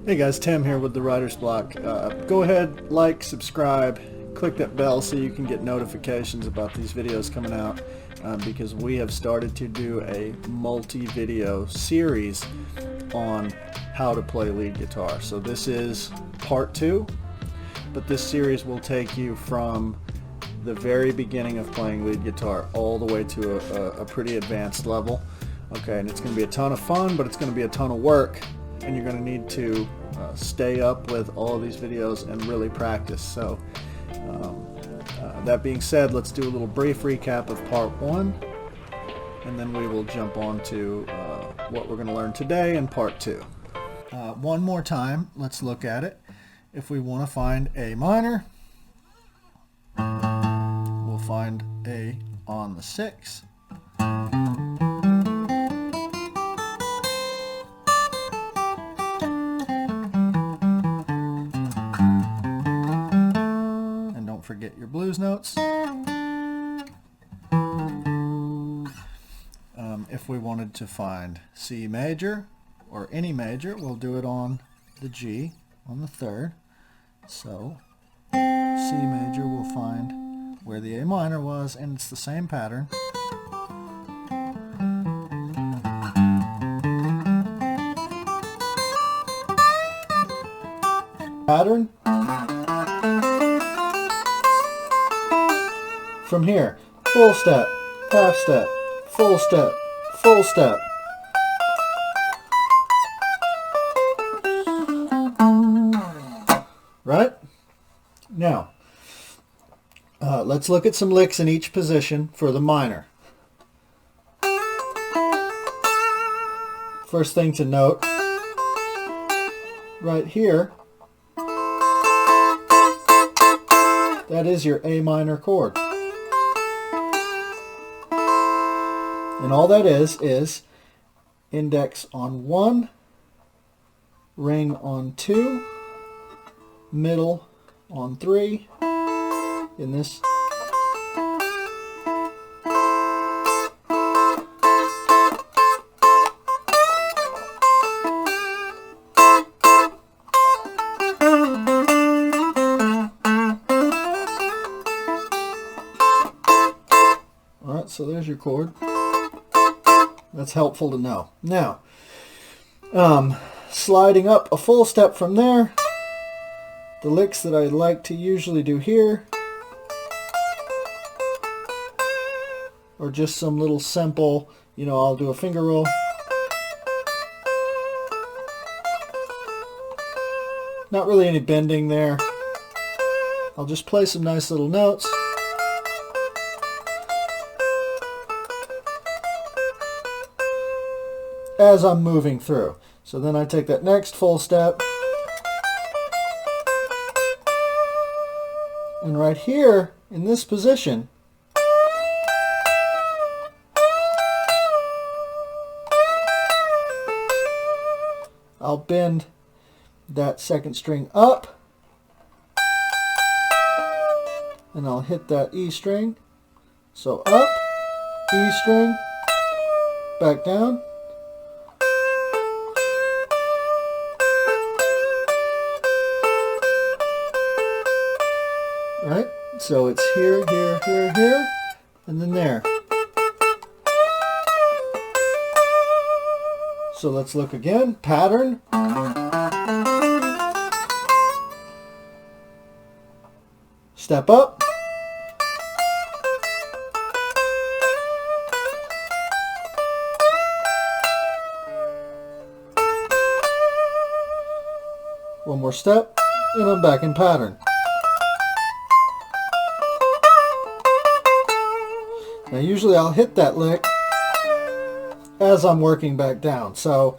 Hey guys, Tim here with the Writer's Block. Go ahead, like, subscribe, click that bell so you can get notifications about these videos coming out because we have started to do a multi-video series on how to play lead guitar. So this is part 2, but this series will take you from the very beginning of playing lead guitar all the way to a pretty advanced level. Okay, and it's going to be a ton of fun, but it's going to be a ton of work, and you're going to need to stay up with all of these videos and really practice. So that being said, let's do a little brief recap of part 1, and then we will jump on to what we're going to learn today in part 2. One more time, let's look at it. If we want to find A minor, we'll find A on the 6. Forget your blues notes. If we wanted to find C major or any major, we'll do it on the G on the 3rd. So C major, we'll find where the A minor was, and it's the same pattern. Pattern. From here, full step, half step, full step, full step. Right? Now, let's look at some licks in each position for the minor. First thing to note, right here, that is your A minor chord. And all that is index on 1, ring on 2, middle on 3, in this. Alright, so there's your chord. That's helpful to know. Now, sliding up a full step from there, the licks that I like to usually do here are just some little simple, I'll do a finger roll. Not really any bending there. I'll just play some nice little notes. As I'm moving through. So then I take that next full step, and right here in this position, I'll bend that second string up, and I'll hit that E string. So up, E string, back down. Right? So it's here, here, here, here, and then there. So let's look again. Pattern. Step up. One more step, and I'm back in pattern. Now usually I'll hit that lick as I'm working back down. So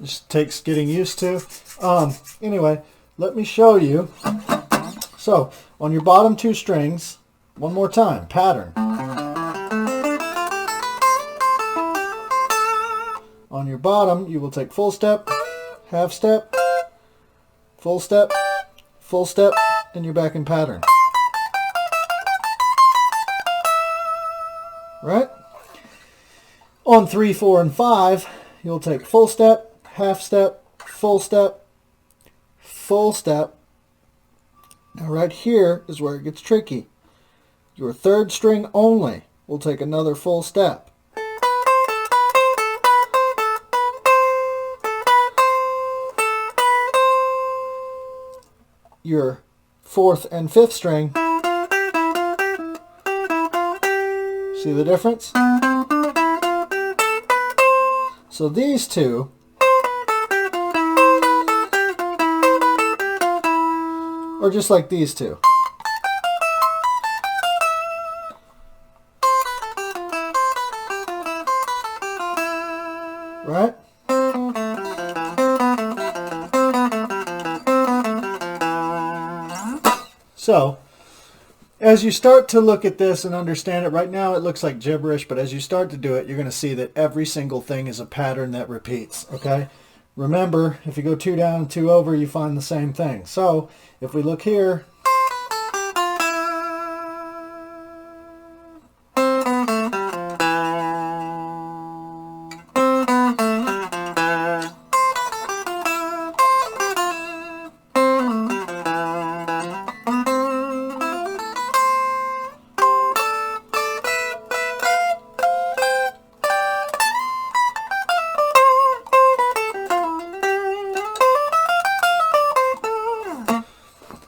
just takes getting used to. Anyway, let me show you So on your bottom two strings, one more time, pattern. On your bottom, you will take full step, half step, full step, and you're back in pattern. Right? On 3, 4, and 5, you'll take full step, half step, full step, full step. Now right here is where it gets tricky. Your third string only will take another full step. Your fourth and fifth string, see the difference? So these two are just like these two. Right? So, as you start to look at this and understand it, right now it looks like gibberish, but as you start to do it, you're going to see that every single thing is a pattern that repeats, okay? Remember, if you go 2 down and 2 over, you find the same thing. So, if we look here,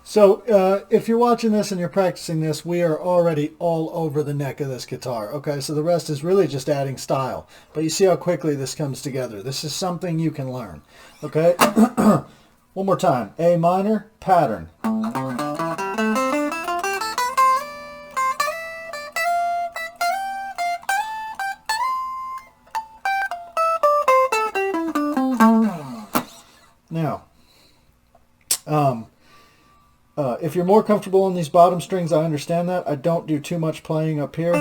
so if you're watching this and you're practicing this, we are already all over the neck of this guitar. Okay, so the rest is really just adding style. But you see how quickly this comes together. This is something you can learn. Okay, one more time. A minor, pattern. Now, if you're more comfortable on these bottom strings, I understand that. I don't do too much playing up here.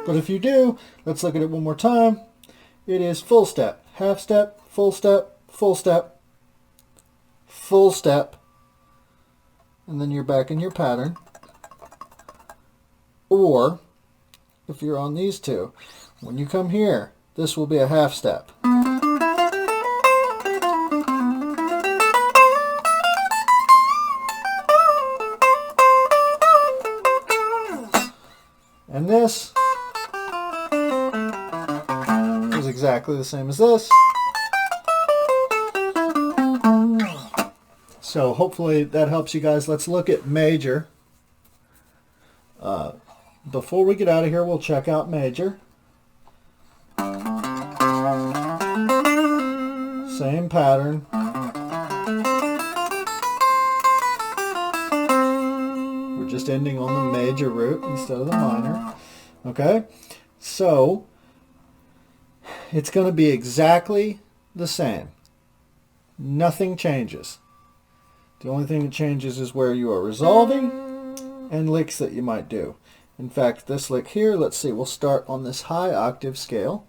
But if you do, let's look at it one more time. It is full step, half step, full step, full step, full step, and then you're back in your pattern. Or, if you're on these two, when you come here, this will be a half step. And this is exactly the same as this. So hopefully that helps you guys. Let's look at major. Before we get out of here, we'll check out major. Same pattern. We're just ending on the major root instead of the minor. Okay? So, it's going to be exactly the same. Nothing changes. The only thing that changes is where you are resolving and licks that you might do. In fact, this lick here, let's see, we'll start on this high octave scale.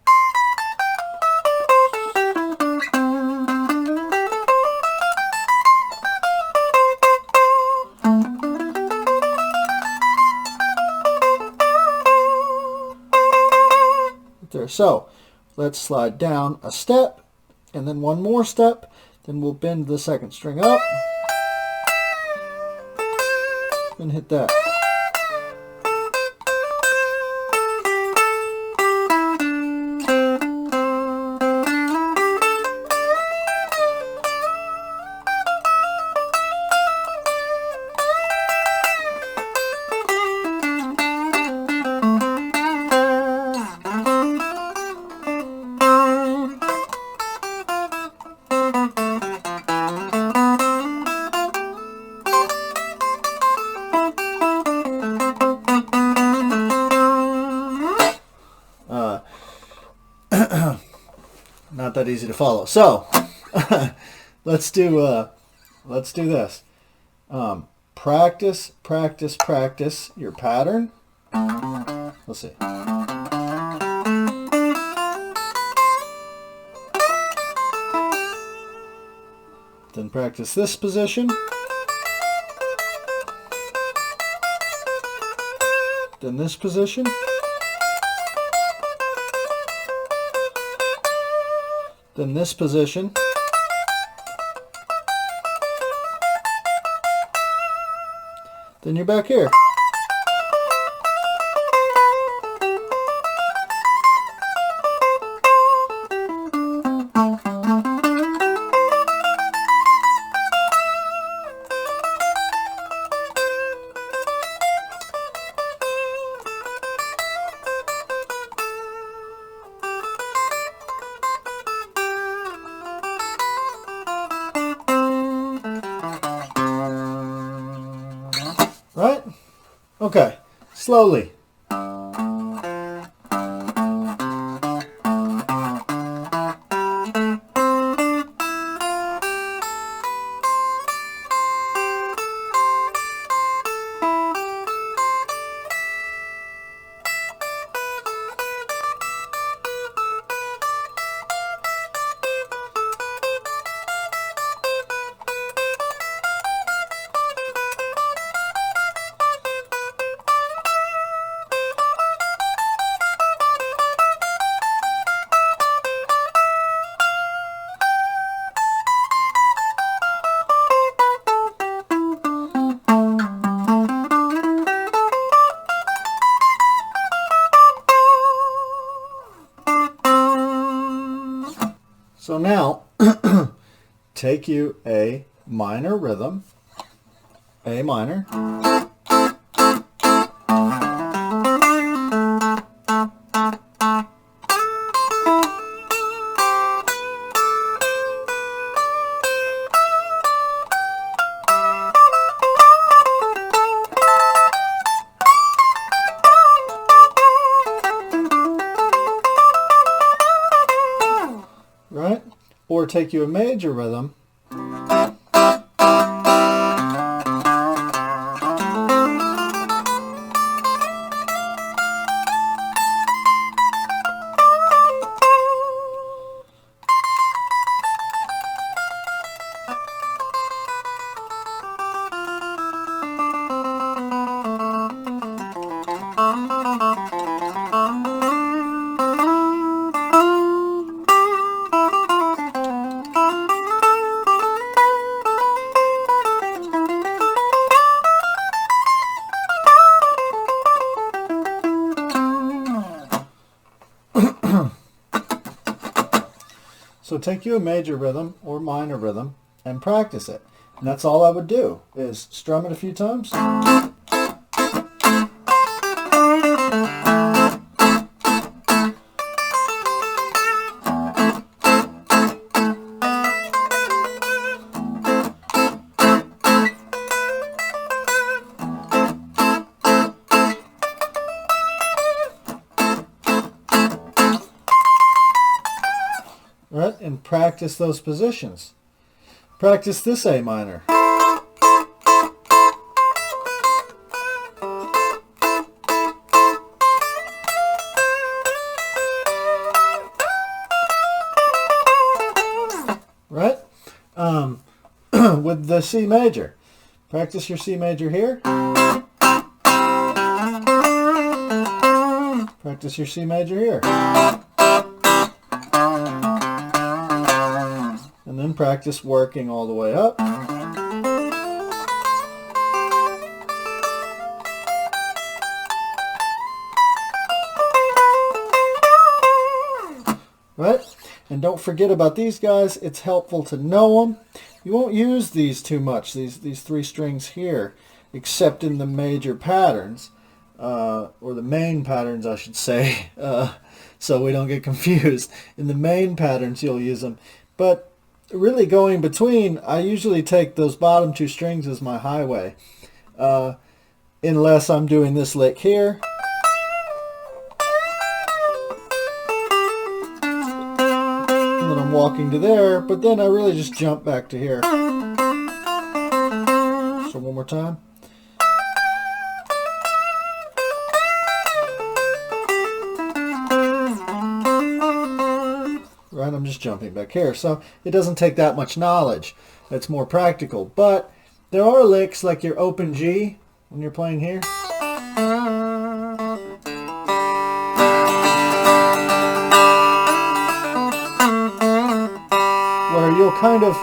There. So, let's slide down a step, and then one more step, then we'll bend the second string up, and hit that. not that easy to follow. So let's do this. Practice, practice, practice your pattern. Let's see. Then practice this position. Then this position. Then this position. Then you're back here. Right? Okay. Slowly. So now, take you a minor rhythm, A minor, right? Or take you a major rhythm, so take you a major rhythm or minor rhythm and practice it. And that's all I would do, is strum it a few times. Right? And practice those positions. Practice this A minor. Right? With the C major. Practice your C major here. Practice your C major here. And then practice working all the way up. Right? And don't forget about these guys. It's helpful to know them. You won't use these too much, these three strings here, except in the major patterns, or the main patterns, I should say, so we don't get confused. In the main patterns, you'll use them. But really going between, I usually take those bottom two strings as my highway, unless I'm doing this lick here. A little I'm walking to there, but then I really just jump back to here. So one more time. Right, I'm just jumping back here. So it doesn't take that much knowledge. It's more practical. But there are licks like your open G when you're playing here. Where you'll kind of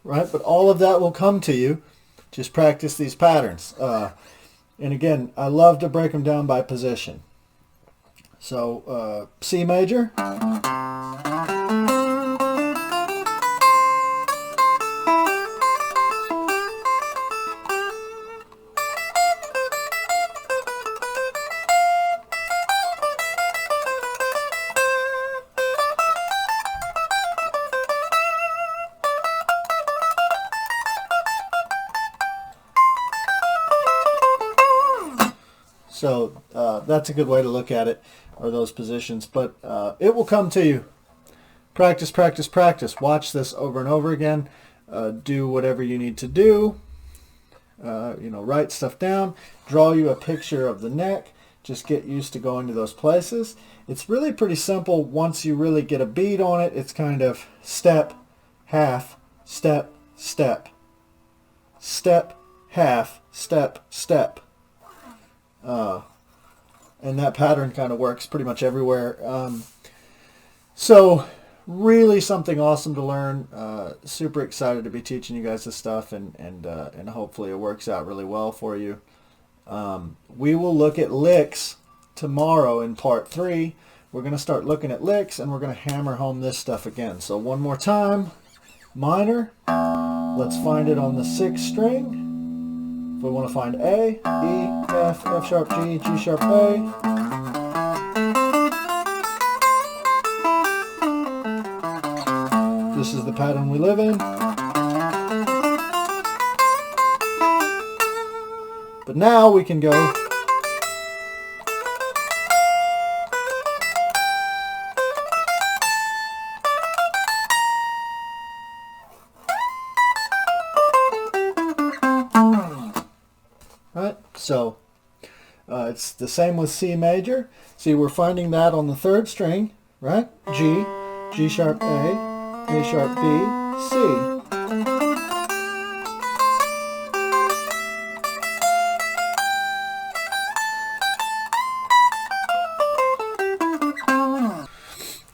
right, but all of that will come to you. Just practice these patterns. And again, I love to break them down by position. So C major. So that's a good way to look at it, or those positions. But it will come to you. Practice, practice, practice. Watch this over and over again. Do whatever you need to do. Write stuff down. Draw you a picture of the neck. Just get used to going to those places. It's really pretty simple once you really get a beat on it. It's kind of step, half, step, step. Step, half, step, step. And that pattern kind of works pretty much everywhere. So really something awesome to learn. Super excited to be teaching you guys this stuff, and hopefully it works out really well for you. We will look at licks tomorrow in part 3. We're going to start looking at licks, and we're going to hammer home this stuff again. So one more time, minor. Let's find it on the 6th string. If we want to find A, E, F, F sharp, G, G sharp, A. This is the pattern we live in. But now we can go so it's the same with C major. See, we're finding that on the 3rd string, right? G, G sharp A sharp B, C.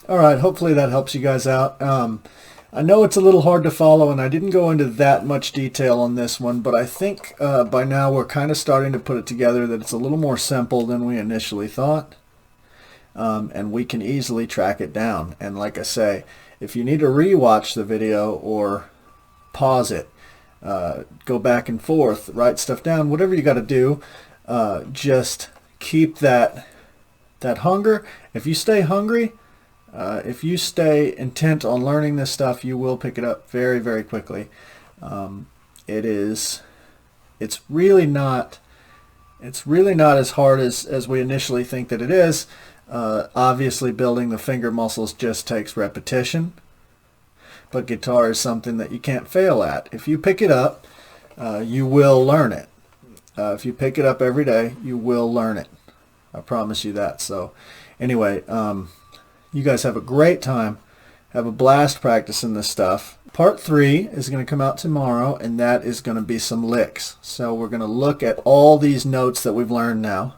All right, hopefully that helps you guys out. I know it's a little hard to follow, and I didn't go into that much detail on this one, but I think by now we're kind of starting to put it together that it's a little more simple than we initially thought, and we can easily track it down. And like I say, if you need to rewatch the video or pause it, go back and forth, write stuff down, whatever you got to do, just keep that hunger. If you stay hungry, if you stay intent on learning this stuff, you will pick it up very, very quickly. It's really not as hard as we initially think that it is. Obviously, building the finger muscles just takes repetition, but guitar is something that you can't fail at. If you pick it up, you will learn it. If you pick it up every day, you will learn it. I promise you that. So anyway, you guys have a great time. Have a blast practicing this stuff. Part 3 is going to come out tomorrow, and that is going to be some licks. So we're going to look at all these notes that we've learned now,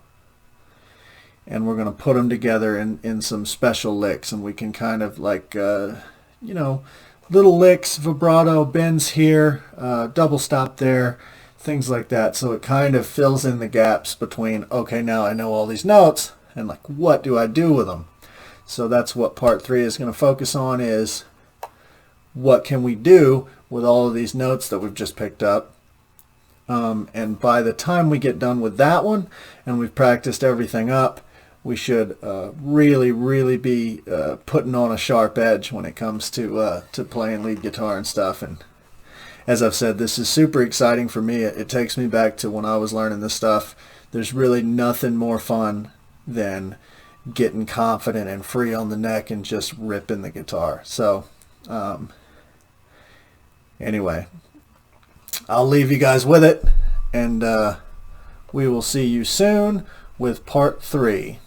and we're going to put them together in some special licks, and we can kind of like, little licks, vibrato, bends here, double stop there, things like that. So it kind of fills in the gaps between, okay, now I know all these notes, and like, what do I do with them? So that's what part 3 is going to focus on, is what can we do with all of these notes that we've just picked up, And by the time we get done with that one and we've practiced everything up, we should really be putting on a sharp edge when it comes to playing lead guitar and stuff. And as I've said, this is super exciting for me. It takes me back to when I was learning this stuff. There's really nothing more fun than getting confident and free on the neck and just ripping the guitar. So anyway, I'll leave you guys with it, and we will see you soon with part 3.